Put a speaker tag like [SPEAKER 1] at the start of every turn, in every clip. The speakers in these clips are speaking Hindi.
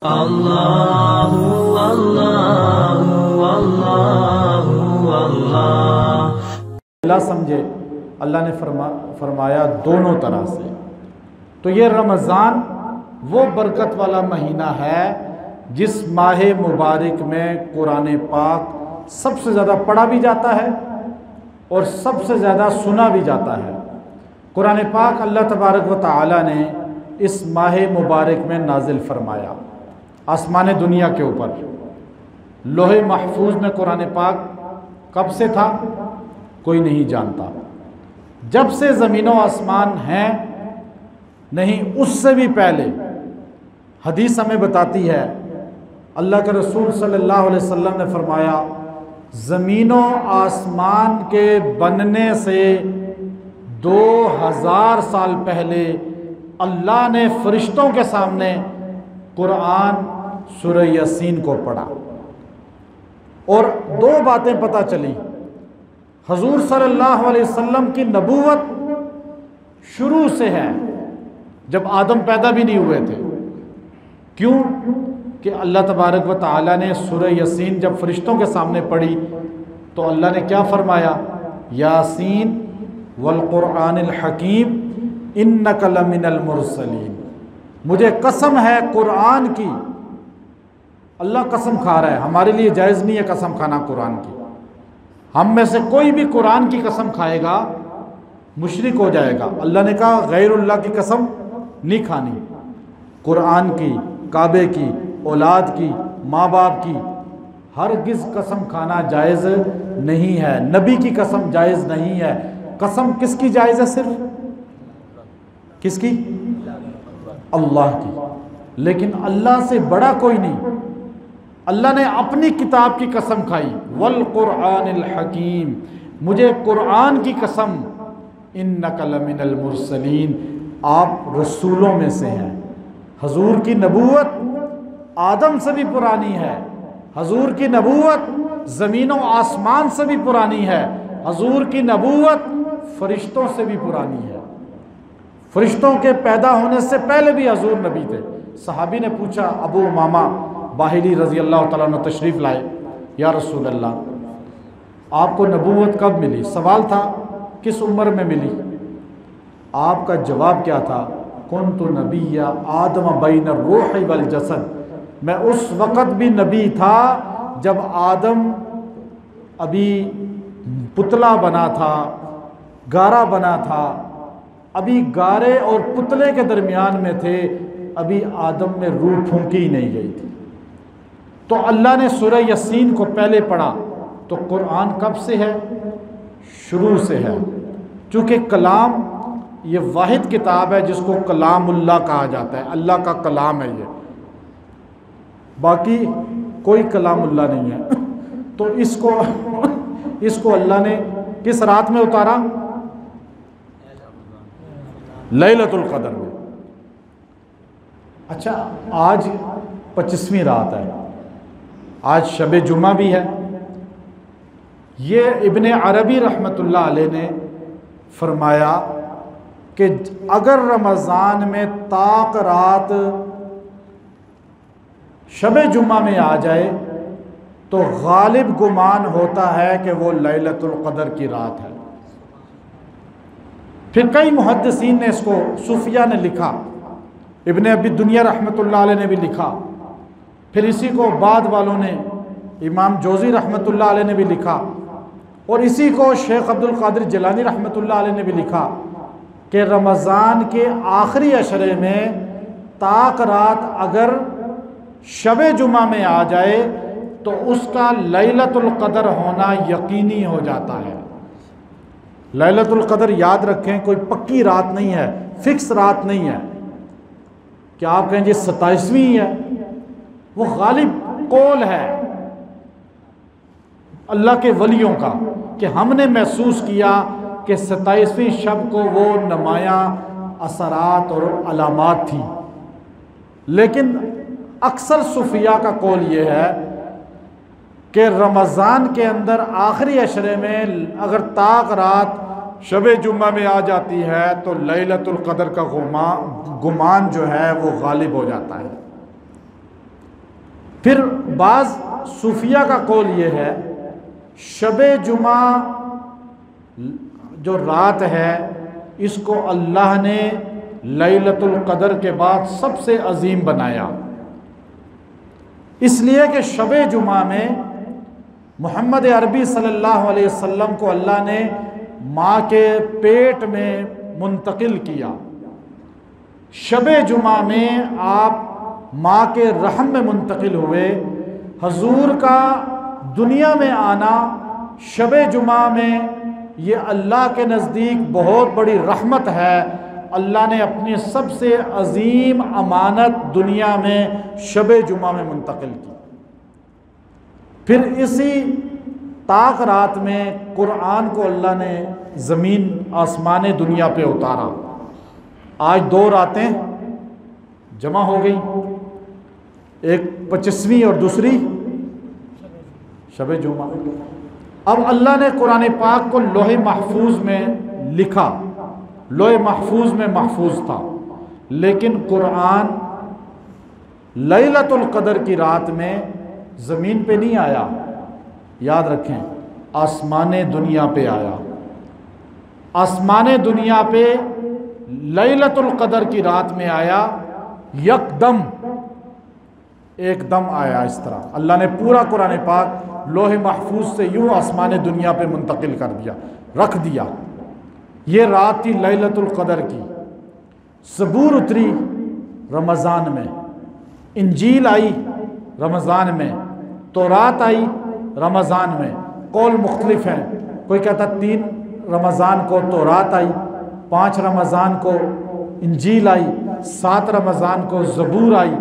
[SPEAKER 1] अल्लाहु अल्लाहु अल्लाहु अल्लाह।
[SPEAKER 2] अल्लाह समझे, अल्लाह ने फरमाया दोनों तरह से। तो ये रमज़ान वो बरकत वाला महीना है जिस माह मुबारक में कुरान पाक सबसे ज़्यादा पढ़ा भी जाता है और सबसे ज़्यादा सुना भी जाता है। कुरान पाक अल्लाह तबारक व तआला ने इस माह मुबारक में नाजिल फरमाया आसमान दुनिया के ऊपर। लोहे महफूज में कुरान पाक कब से था कोई नहीं जानता। जब से ज़मीन व आसमान हैं नहीं, उससे भी पहले हदीस हमें बताती है, अल्लाह के रसूल सल्लल्लाहु अलैहि वसल्लम ने फरमाया, ज़मीन व आसमान के बनने से 2000 साल पहले अल्लाह ने फरिश्तों के सामने कुरान सूरह यासीन को पढ़ा। और दो बातें पता चली, हुज़ूर सल्लल्लाहु अलैहि वसल्लम की नबूवत शुरू से है, जब आदम पैदा भी नहीं हुए थे। क्यों? कि अल्लाह तबारक व तआला ने सूरह यासीन जब फरिश्तों के सामने पढ़ी तो अल्लाह ने क्या फरमाया, यासीन वल कुरानिल हकीम इन्नका लमिनल मुरसलीन। मुझे कसम है कुरान की, अल्लाह कसम खा रहा है। हमारे लिए जायज़ नहीं है कसम खाना कुरान की। हम में से कोई भी कुरान की कसम खाएगा मुशरिक हो जाएगा। अल्लाह ने कहा गैरुल्लाह की कसम नहीं खानी। कुरान की, काबे की, औलाद की, माँ बाप की हरगिज़ कसम खाना जायज़ नहीं है। नबी की कसम जायज़ नहीं है। कसम किसकी जायज़ है? सिर्फ किसकी? अल्लाह की। लेकिन अल्लाह से बड़ा कोई नहीं। अल्लाह ने अपनी किताब की कसम खाई, वल कुरानिल हकीम, मुझे कुरान की कसम, इन्नका लमिनल मुरसलीन, आप रसूलों में से हैं। हुजूर की नबूवत आदम से भी पुरानी है। हुजूर की नबूवत ज़मीन व आसमान से भी पुरानी है। हुजूर की नबूवत फरिश्तों से भी पुरानी है। फरिश्तों के पैदा होने से पहले भी हुजूर नबी थे। सहाबी ने पूछा, अबू उमामा बाहिली रज़ी अल्लाह तआला अन्हु तशरीफ़ लाए, या रसूल अल्लाह आपको नबूवत कब मिली? सवाल था किस उम्र में मिली? आपका जवाब क्या था? कुन्तु नबिय्या आदम बैन रूह वल जसद, मैं उस वक़्त भी नबी था जब आदम अभी पुतला बना था, गारा बना था, अभी गारे और पुतले के दरमियान में थे, अभी आदम में रूह फूंकी ही नहीं गई थी। तो अल्लाह ने सूरह यासीन को पहले पढ़ा। तो कुरान कब से है? शुरू से है। चूँकि कलाम ये वाहिद किताब है जिसको कलामुल्लाह कहा जाता है, अल्लाह का कलाम है ये, बाकी कोई कलामुल्लाह नहीं है। तो इसको अल्लाह ने किस रात में उतारा? लैलतुल क़द्र में। अच्छा, आज 25वीं रात है, आज शब जुमा भी है। ये इब्ने अरबी रहमतुल्लाह अलैह ने फरमाया कि अगर रमज़ान में ताक रात शब जुमा में आ जाए तो गालिब गुमान होता है कि वो लैलतुल क़द्र की रात है। फिर कई मुहद्दिसीन ने इसको, सूफिया ने लिखा, इब्ने अबी दुनिया रहमतुल्लाह अलैह ने भी लिखा, फिर इसी को बाद वालों ने, इमाम जोज़ी रहमतुल्लाह अलैह ने भी लिखा, और इसी को शेख अब्दुल कादिर जिलानी रहमतुल्लाह अलैह ने भी लिखा कि रमज़ान के आखिरी अशरे में ताक रात अगर शब जुमा में आ जाए तो उसका लैलतुल क़द्र होना यकीनी हो जाता है। लैलतुल क़द्र याद रखें, कोई पक्की रात नहीं है, फिक्स रात नहीं है। क्या आप कहें जी 27वीं है? वो गालिब कौल है अल्लाह के वलियों का कि हमने महसूस किया कि 27वीं शब को वो नुमायाँ असरात और अलामात थी। लेकिन अक्सर सूफिया का कौल ये है कि रमज़ान के अंदर आखिरी अशरे में अगर ताक रात शब जुम्मा में आ जाती है तो लैलतुल क़द्र का गुमान जो है वो गालिब हो जाता है। फिर बाज़ सूफिया का कौल ये है, शबे जुमा जो रात है इसको अल्लाह ने लैलतुल क़द्र के बाद सबसे अजीम बनाया, इसलिए कि शबे जुमा में मोहम्मद अरबी सल्लल्लाहु अलैहि वसल्लम को अल्लाह ने माँ के पेट में मुंतकिल किया। शबे जुमा में आप माँ के रहम में मुंतकिल हुए। हजूर का दुनिया में आना शबे जुमा में ये अल्लाह के नज़दीक बहुत बड़ी रहमत है। अल्लाह ने अपनी सबसे अजीम अमानत दुनिया में शबे जुमा में मुंतकिल की। फिर इसी ताक रात में कुरान को अल्लाह ने ज़मीन आसमान दुनिया पे उतारा। आज 2 रातें जमा हो गई, एक 25वीं और दूसरी शबे जुमा। अब अल्लाह ने कुरान पाक को लोहे महफूज में लिखा, लोहे महफूज में महफूज था, लेकिन कुरान लैलतुल क़द्र की रात में ज़मीन पे नहीं आया, याद रखें, आसमाने दुनिया पे आया। आसमाने दुनिया पे लैलतुल क़द्र की रात में आया, यकदम एकदम आया। इस तरह अल्लाह ने पूरा कुरान पाक लोहे महफूज से यूँ आसमाने दुनिया पे मुंतकिल कर दिया, रख दिया। ये रात थी लैलतुल क़द्र की। ज़बूर उतरी रमज़ान में, इंजील आई रमज़ान में, तौरात आई रमज़ान में। कौल मुख्तलिफ हैं, कोई कहता 3 रमज़ान को तौरात आई, 5 रमज़ान को इंजील आई, 7 रमज़ान को ज़बूर आई।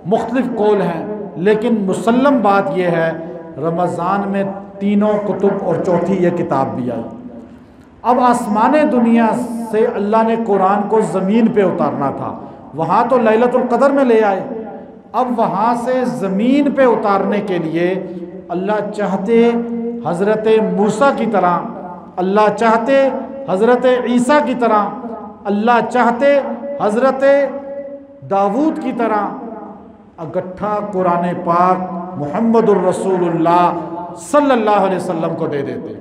[SPEAKER 2] मुख्तलिफ कौल हैं, लेकिन मुसल्लम बात यह है रमज़ान में तीनों कुतुब और चौथी ये किताब भी आई। अब आसमान दुनिया से अल्लाह ने कुरान को ज़मीन पे उतारना था, वहाँ तो लैलतुल क़द्र में ले आए। अब वहाँ से ज़मीन पे उतारने के लिए अल्लाह चाहते हज़रत मूसा की तरह, अल्लाह चाहते हज़रत ईसा की तरह, अल्लाह चाहते हज़रत दाऊद की तरह अगट्ठा कुरान पाक मुहम्मदुर रसूलुल्लाह सल्लल्लाहु अलैहि वसल्लम को दे देते।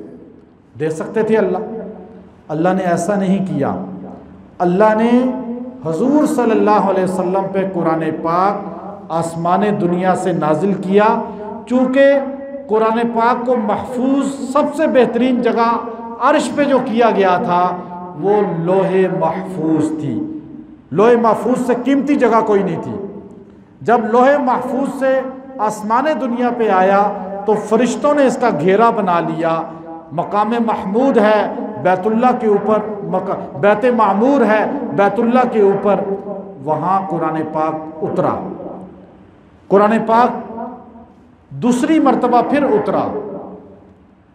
[SPEAKER 2] दे सकते थे अल्लाह ने ऐसा नहीं किया। अल्लाह ने हजूर सल्लल्लाहु अलैहि वसल्लम पे कुरान पाक आसमान दुनिया से नाजिल किया। चूँकि कुरान पाक को महफूज सबसे बेहतरीन जगह अर्श पे जो किया गया था वो लोहे महफूज थी। लोहे महफूज से कीमती जगह कोई नहीं थी। जब लोहे महफूज से आसमान दुनिया पे आया तो फरिश्तों ने इसका घेरा बना लिया। मकाम महमूद है बैतुल्लाह के ऊपर, बैत मामूर है बैतुल्लाह के ऊपर, वहाँ कुरान पाक उतरा। कुरान पाक दूसरी मर्तबा फिर उतरा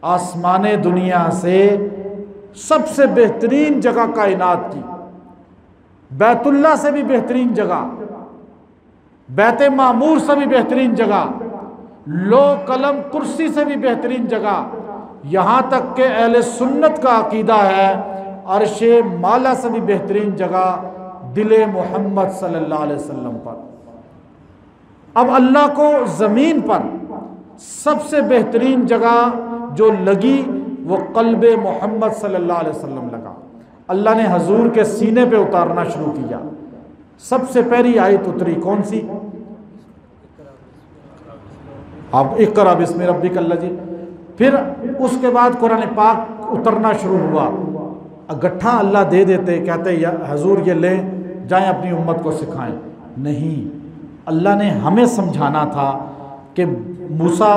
[SPEAKER 2] आसमान दुनिया से सबसे बेहतरीन जगह कायनात की, बैतुल्लाह से भी बेहतरीन जगह, बैत मामूर से भी बेहतरीन जगह, लो कलम कुर्सी से भी बेहतरीन जगह, यहाँ तक के अहले सुन्नत का अकीदा है अर्शे माला से भी बेहतरीन जगह दिले मोहम्मद सल्लल्लाहु अलैहि वसल्लम पर। अब अल्लाह को ज़मीन पर सबसे बेहतरीन जगह जो लगी वो क़ल्बे मोहम्मद सल्लल्लाहु अलैहि वसल्लम लगा। अल्लाह ने हजूर के सीने पे उतारना शुरू किया। सबसे पहली आयत उतरी कौन सी? अब इक़रा बिस्मि रब्बिकल लज़ी। फिर उसके बाद कुरान पाक उतरना शुरू हुआ। अगट्ठा अल्लाह दे देते, कहते या हजूर ये लें, जाएं अपनी उम्मत को सिखाएं। नहीं, अल्लाह ने हमें समझाना था कि मूसा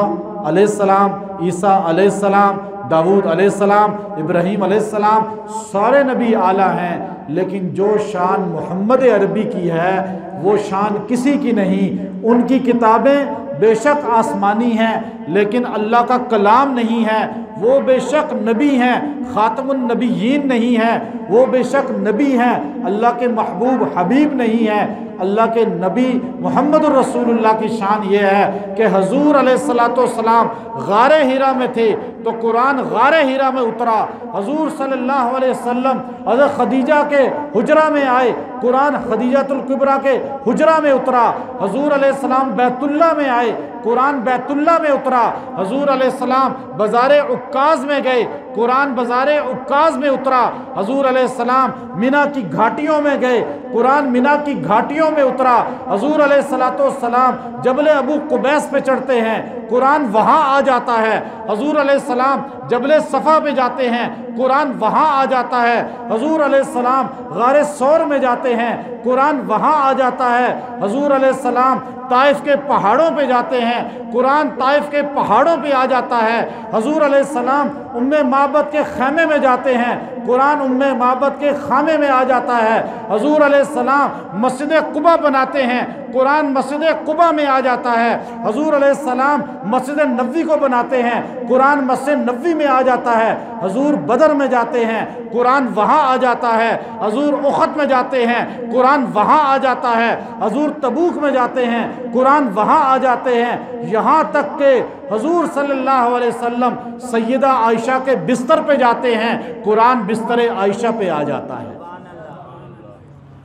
[SPEAKER 2] अलैहिस्सलाम, ईसा अलैहिस्सलाम, दाऊद अलैहिस्सलाम, इब्राहीम अलैहिस्सलाम सारे नबी आला हैं, लेकिन जो शान मोहम्मद अरबी की है वो शान किसी की नहीं। उनकी किताबें बेशक आसमानी हैं लेकिन अल्लाह का कलाम नहीं है। वो बेशक नबी हैं, ख़ातमुन नबिय्यीन नहीं है। वो बेशक नबी हैं, अल्लाह के महबूब हबीब नहीं है। अल्लाह के नबी मोहम्मद रसूलुल्लाह की शान ये है कि हजूर अलैहिस्सलाम गारे हिरा में थे तो कुरान गारे हिरा में उतरा। हजूर सल्लल्लाहु अलैहि वसल्लम हज़रत खदीजा के हुजरा में आए, कुरान खदीजातुल कुबरा के हुजरा में उतरा। हजूर अलैहिस्सलाम बैतुल्ला में आए, कुरान बैतुल्ला में उतरा। हजूर अलैहिस्सलाम बाज़ारे उक्काज़ में गए, कुरान बाज़ारे उक्काज़ में उतरा। हजूर अलैहिस्सलाम मिना की घाटियों में गए, कुरान मिना की घाटियों में उतरा। हजूर अलैहिस्सलाम जबले अबू कुबैस पे चढ़ते हैं, कुरान वहाँ आ जाता है। हजूर अलैहिस्सलाम जबले सफ़ा पे जाते हैं, कुरान वहाँ आ जाता है। हजूर अलैहिस्सलाम गारे सौर में जाते हैं, कुरान वहाँ आ जाता है। हजूर अलैहिस्सलाम ताइफ के पहाड़ों पे जाते हैं, कुरान ताइफ के पहाड़ों पे आ जाता है। हजूर अलैहिस्सलाम उम्मे माबद के खैमे में जाते हैं, कुरान उम्मे माबद के खामे में आ जाता है। हजूर अलैहिस्सलाम मस्जिद कुबा बनाते हैं, कुरान मस्जिद कुबा में आ जाता है। हजूर अलैहिस्सलाम मस्जिद नबवी को बनाते हैं, कुरान मस्जिद नबवी में आ जाता है। हजूर बदर में जाते हैं, कुरान वहाँ आ जाता है। हजूर उखद में जाते हैं, कुरान वहाँ आ जाता है। हजूर तबूक में जाते हैं, कुरान वहाँ आ जाते हैं। यहाँ तक के हजूर सल्लल्लाहु अलैहि वसल्लम सैयदा आयशा के बिस्तर पे जाते हैं, कुरान बिस्तर आयशा पे आ जाता है।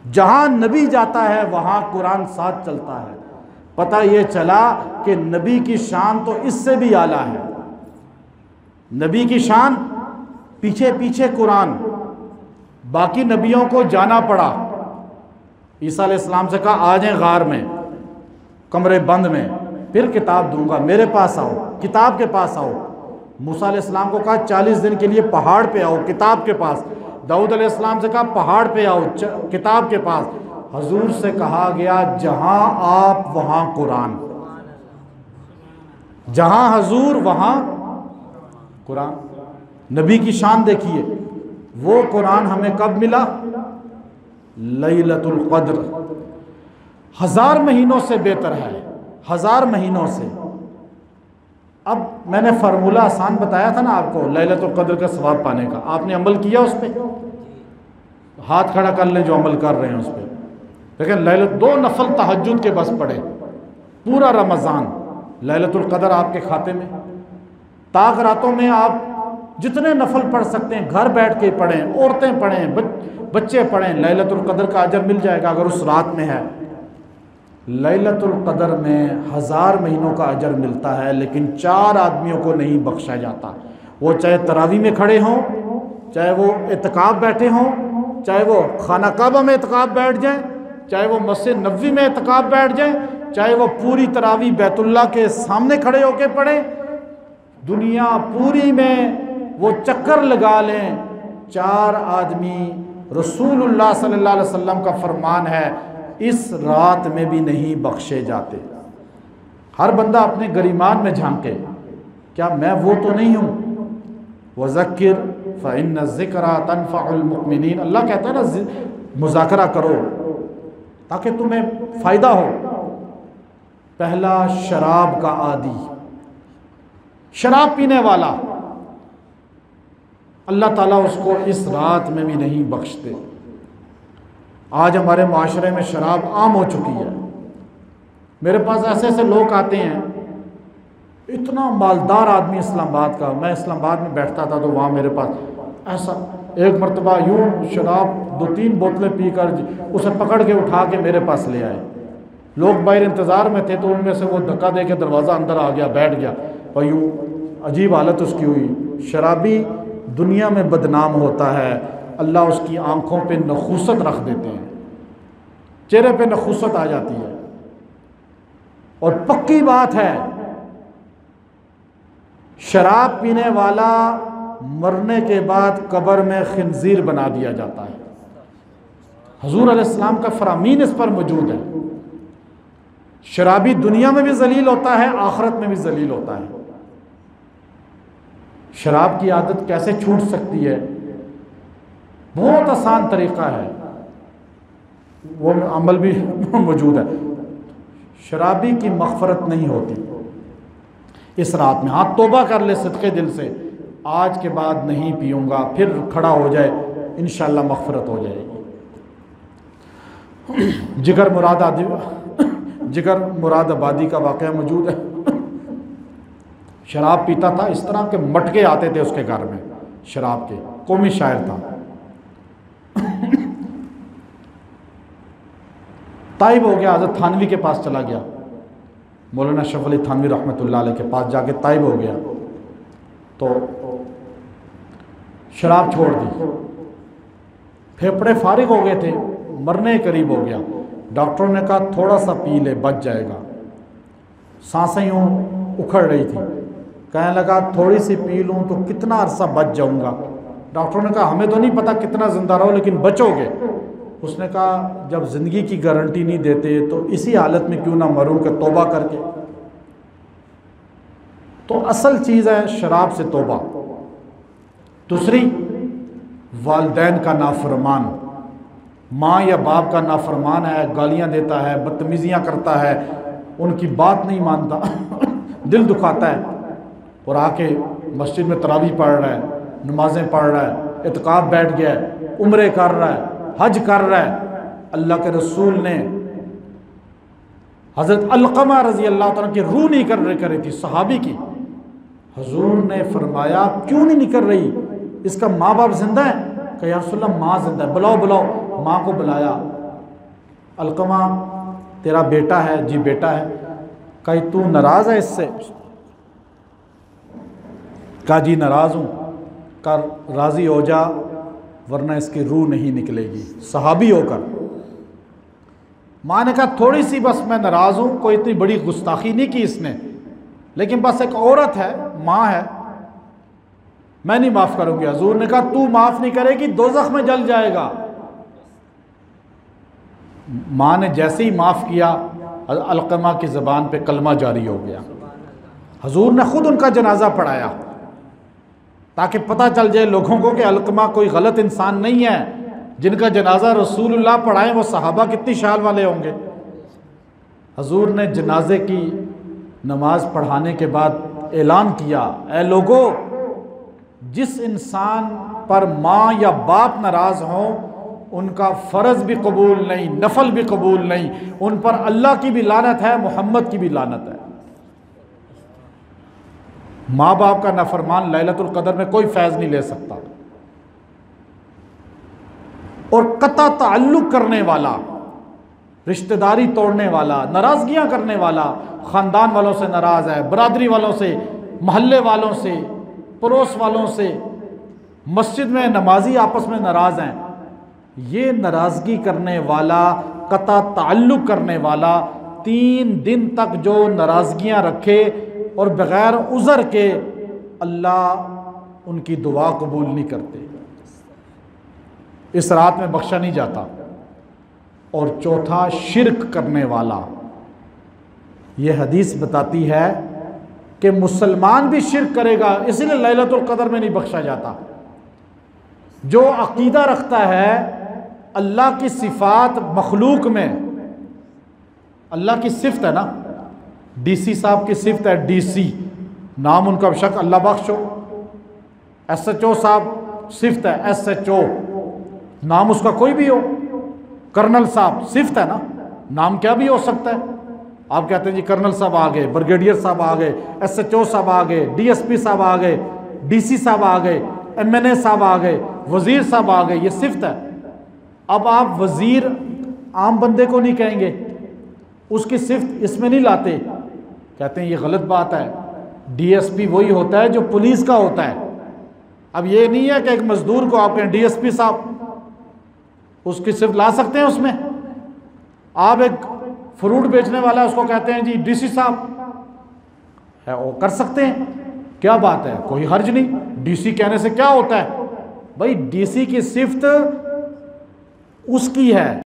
[SPEAKER 2] जहाँ नबी जाता है वहाँ कुरान साथ चलता है। पता ये चला कि नबी की शान तो इससे भी आला है। नबी की शान पीछे पीछे कुरान, बाकी नबियों को जाना पड़ा। ईसा अलैहिस्सलाम से कहा आ जाएं गार में, कमरे बंद में, फिर किताब दूंगा, मेरे पास आओ, किताब के पास आओ। मूसा अलैहिस्सलाम को कहा 40 दिन के लिए पहाड़ पे आओ, किताब के पास। दाऊद अलैहिस्सलाम से कहा पहाड़ पे आओ, किताब के पास। हजूर से कहा गया जहां आप वहां कुरान, जहां हजूर वहां कुरान। नबी की शान देखिए, वो कुरान हमें कब मिला? लैलतुल क़द्र। 1000 महीनों से बेहतर है, 1000 महीनों से। अब मैंने फार्मूला आसान बताया था ना आपको लैलतुल क़द्र का सवाब पाने का, आपने अमल किया उस पर? हाथ खड़ा कर लें जो अमल कर रहे हैं उस पर। लेकिन लैलत 2 नफल तहज्जुद के बस पढ़े, पूरा रमज़ान लैलतुल क़द्र आपके खाते में। ताक रातों में आप जितने नफल पढ़ सकते हैं घर बैठ के पढ़ें, औरतें पढ़ें, बच्चे पढ़ें, लैलतुल क़द्र का अजर मिल जाएगा अगर उस रात में है। लैलतुल क़द्र में 1000 महीनों का अजर मिलता है, लेकिन 4 आदमियों को नहीं बख्शा जाता। वो चाहे तरावी में खड़े हों, चाहे वो इत्काफ बैठे हों, चाहे वो खाना काबा में इत्काफ बैठ जाएं, चाहे वो मस्जिद नबवी में इत्काफ बैठ जाएं, चाहे वो पूरी तरावी बैतुल्ला के सामने खड़े होकर पढ़ें, दुनिया पूरी में वो चक्कर लगा लें, 4 आदमी रसूलुल्लाह सल्लल्लाहु अलैहि वसल्लम का फरमान है इस रात में भी नहीं बख्शे जाते। हर बंदा अपने गरिमान में झांके, क्या मैं वो तो नहीं हूँ? वज़क्किर फ़इन्न ज़िक्रा तनफ़उल मुमिनीन। अल्लाह कहता है ना मुज़ाकरा करो ताकि तुम्हें फ़ायदा हो। पहला शराब का आदी, शराब पीने वाला, अल्लाह ताला उसको इस रात में भी नहीं बख्शते। आज हमारे माशरे में शराब आम हो चुकी है। मेरे पास ऐसे ऐसे लोग आते हैं, इतना मालदार आदमी इस्लामाबाद का, मैं इस्लामाबाद में बैठता था तो वहाँ मेरे पास ऐसा एक मरतबा यूँ शराब 2-3 बोतलें पीकर उसे पकड़ के उठा के मेरे पास ले आए। लोग बाहर इंतज़ार में थे तो उनमें से वो धक्का दे के दरवाज़ा अंदर आ गया, बैठ गया और यूँ अजीब हालत उसकी हुई। शराबी दुनिया में बदनाम होता है, अल्लाह उसकी आंखों पे नखूसत रख देते हैं, चेहरे पे नखूसत आ जाती है। और पक्की बात है शराब पीने वाला मरने के बाद कब्र में खिंजीर बना दिया जाता है। हुजूर अलैहिस्सलाम का फरामीन इस पर मौजूद है। शराबी दुनिया में भी जलील होता है, आखिरत में भी जलील होता है। शराब की आदत कैसे छूट सकती है? बहुत आसान तरीका है, वो अमल भी मौजूद है। शराबी की मग़फ़रत नहीं होती इस रात में। हाँ, तौबा कर ले सदक़े दिल से, आज के बाद नहीं पीऊँगा, फिर खड़ा हो जाए, इंशाअल्लाह मग़फ़रत हो जाएगी। जिगर मुरादाबादी का वाक़या मौजूद है। शराब पीता था, इस तरह के मटके आते थे उसके घर में शराब के। कौमी शायर था। ताइब हो गया, हज़रत थानवी के पास चला गया, मौलाना अशरफ अली थानवी रहमतुल्लाह अलैह के पास जाके ताइब हो गया तो शराब छोड़ दी। फेफड़े फारिग हो गए थे, मरने करीब हो गया। डॉक्टरों ने कहा थोड़ा सा पी ले, बच जाएगा। सांसें यूँ उखड़ रही थी, कहने लगा थोड़ी सी पी लूँ तो कितना अरसा बच जाऊँगा। डॉक्टरों ने कहा हमें तो नहीं पता कितना ज़िंदा रहो, लेकिन बचोगे। उसने कहा जब ज़िंदगी की गारंटी नहीं देते तो इसी हालत में क्यों ना मरूं कि तौबा करके। तो असल चीज़ है शराब से तौबा। दूसरी, वालिदैन का नाफरमान, माँ या बाप का नाफरमान है, गालियाँ देता है, बदतमीज़ियाँ करता है, उनकी बात नहीं मानता दिल दुखाता है, और आके मस्जिद में तरावीह पढ़ रहा है, नमाज़ें पढ़ रहा है, इत्काफ बैठ गया है, उम्रे कर रहा है, हज कर रहा है। अल्लाह के रसूल ने हज़रत अलक़मा रज़ी अल्लाह तआला की रूह नहीं कर रही थी, सहाबी की। हुज़ूर ने फरमाया क्यों नहीं निकल रही, इसका माँ बाप जिंदा है? कहा या रसूलल्लाह माँ जिंदा है। बुलाओ बुलाओ। माँ को बुलाया। अलक़मा तेरा बेटा है? जी बेटा है। कहा तू नाराज़ है इससे? कहा जी नाराज़ हूँ। कहा राज़ी हो जा वरना इसकी रूह नहीं निकलेगी, सहाबी होकर। माँ ने कहा थोड़ी सी बस मैं नाराज़ हूँ, कोई इतनी बड़ी गुस्ताखी नहीं की इसने, लेकिन बस एक औरत है, माँ है, मैं नहीं माफ़ करूँगी। हुज़ूर ने कहा तू माफ़ नहीं करेगी, दोज़ख में जल जाएगा। माँ ने जैसे ही माफ़ किया, अलक़मा की ज़बान पे कलमा जारी हो गया। हुज़ूर ने ख़ुद उनका जनाजा पढ़ाया ताकि पता चल जाए लोगों को कि अलक़मा कोई गलत इंसान नहीं है। जिनका जनाजा रसूलुल्लाह पढ़ाएं वो सहाबा कितनी शान वाले होंगे। हुज़ूर ने जनाजे की नमाज पढ़ाने के बाद ऐलान किया, ऐ लोगो, जिस इंसान पर माँ या बाप नाराज़ हों उनका फ़र्ज़ भी कबूल नहीं, नफल भी कबूल नहीं, उन पर अल्लाह की भी लानत है, मोहम्मद की भी लानत है। माँ बाप का नाफरमान लैलतुल क़द्र में कोई फैज़ नहीं ले सकता। और कता ताल्लुक़ करने वाला, रिश्तेदारी तोड़ने वाला, नाराज़गियाँ करने वाला, ख़ानदान वालों से नाराज़ है, बरादरी वालों से, महल्ले वालों से, पड़ोस वालों से, मस्जिद में नमाजी आपस में नाराज़ हैं, ये नाराज़गी करने वाला, कता ताल्लुक़ करने वाला 3 दिन तक जो नाराज़गियाँ रखे और बग़ैर उज़र के, अल्लाह उनकी दुआ कबूल नहीं करते, इस रात में बख्शा नहीं जाता। और चौथा, शिर्क करने वाला। ये हदीस बताती है कि मुसलमान भी शिर्क करेगा, इसलिए लैलतुल क़द्र में नहीं बख्शा जाता। जो अक़ीदा रखता है अल्लाह की सिफ़ात मखलूक में, अल्लाह की सिफ़त है ना, डीसी साहब की सिफ़त है, डीसी नाम उनका शक अल्लाह बख्श हो। SHO साहब सिफ़त है, SHO नाम उसका कोई भी हो। कर्नल साहब सिफ़त है ना, नाम क्या भी हो सकता है। आप कहते हैं जी कर्नल साहब आ गए, ब्रिगेडियर साहब आ गए, SHO साहब आ गए, DSP साहब आ गए, DC साहब आ गए, MNA साहब आ गए, वज़ीर साहब आ गए, ये सिफ़त है। अब आप वज़ीर आम बंदे को नहीं कहेंगे, उसकी सिफ़त इसमें नहीं लाते, कहते हैं ये गलत बात है। DSP वही होता है जो पुलिस का होता है। अब ये नहीं है कि एक मज़दूर को आप कहें DSP साहब, उसकी सिर्फ ला सकते हैं उसमें। आप एक फ्रूट बेचने वाला है उसको कहते हैं जी DC साहब है, वो कर सकते हैं, क्या बात है, कोई हर्ज नहीं। DC कहने से क्या होता है भाई, DC की सिफ़त उसकी है।